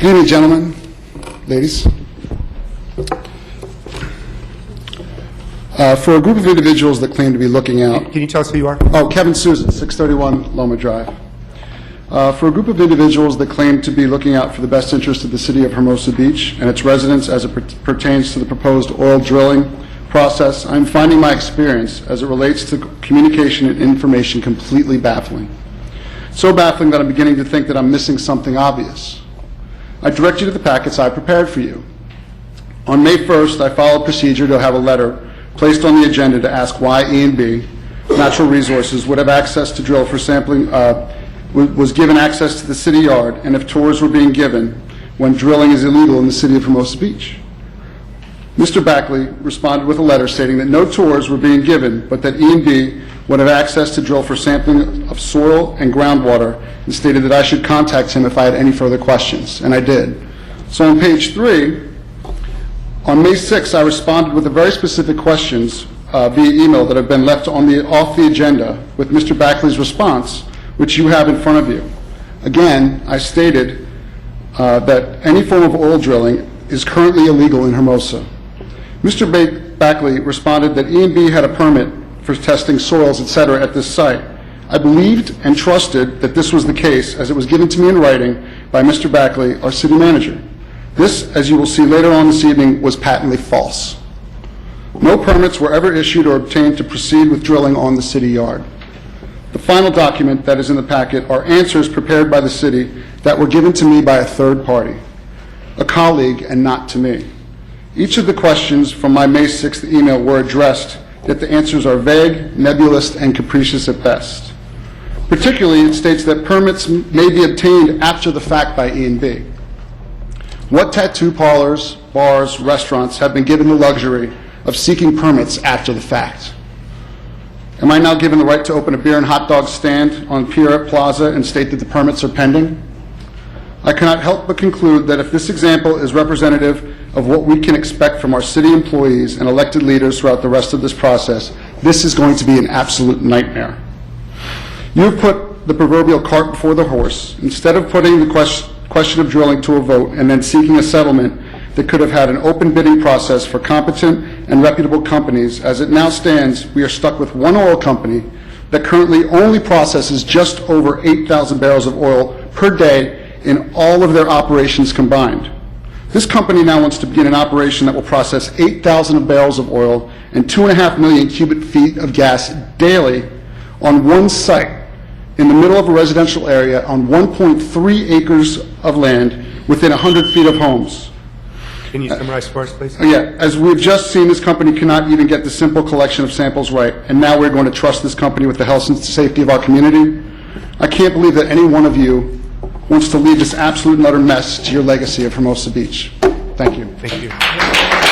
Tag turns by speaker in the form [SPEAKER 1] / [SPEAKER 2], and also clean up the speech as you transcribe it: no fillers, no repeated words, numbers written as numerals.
[SPEAKER 1] Good evening, gentlemen, ladies. For a group of individuals that claim to be looking out...
[SPEAKER 2] Can you tell us who you are?
[SPEAKER 1] Oh, Kevin Susan, 631 Loma Drive. For a group of individuals that claim to be looking out for the best interest of the city of Hermosa Beach and its residents as it pertains to the proposed oil drilling process, I'm finding my experience as it relates to communication and information completely baffling. So baffling that I'm beginning to think that I'm missing something obvious. I direct you to the packets I prepared for you. On May 1st, I followed procedure to have a letter placed on the agenda to ask why E&B, Natural Resources, would have access to drill for sampling, was given access to the city yard, and if tours were being given when drilling is illegal in the city of Hermosa Beach. Mr. Bakaly responded with a letter stating that no tours were being given, but that E&B would have access to drill for sampling of soil and groundwater, and stated that I should contact him if I had any further questions, and I did. So on page 3, on May 6th, I responded with the very specific questions via email that have been left off the agenda with Mr. Bakaly's response, which you have in front of you. Again, I stated that any form of oil drilling is currently illegal in Hermosa. Mr. Bakaly responded that E&B had a permit for testing soils, etc. at this site. I believed and trusted that this was the case as it was given to me in writing by Mr. Bakaly, our city manager. This, as you will see later on this evening, was patently false. No permits were ever issued or obtained to proceed with drilling on the city yard. The final document that is in the packet are answers prepared by the city that were given to me by a third party, a colleague, and not to me. Each of the questions from my May 6th email were addressed, yet the answers are vague, nebulous, and capricious at best. Particularly, it states that permits may be obtained after the fact by E&B. What tattoo parlors, bars, restaurants have been given the luxury of seeking permits after the fact? Am I now given the right to open a beer and hot dog stand on Pierre Plaza and state that the permits are pending? I cannot help but conclude that if this example is representative of what we can expect from our city employees and elected leaders throughout the rest of this process, this is going to be an absolute nightmare. You have put the proverbial cart before the horse. Instead of putting the question of drilling to a vote and then seeking a settlement that could have had an open bidding process for competent and reputable companies, as it now stands, we are stuck with one oil company that currently only processes just over 8,000 barrels of oil per day in all of their operations combined. This company now wants to begin an operation that will process 8,000 barrels of oil and 2.5 million cubic feet of gas daily on one site in the middle of a residential area on 1.3 acres of land within 100 feet of homes.
[SPEAKER 2] Can you summarize for us, please?
[SPEAKER 1] Yeah, as we've just seen, this company cannot even get the simple collection of samples right, and now we're going to trust this company with the health and safety of our community. I can't believe that any one of you wants to leave this absolute and utter mess to your legacy of Hermosa Beach. Thank you.
[SPEAKER 2] Thank you.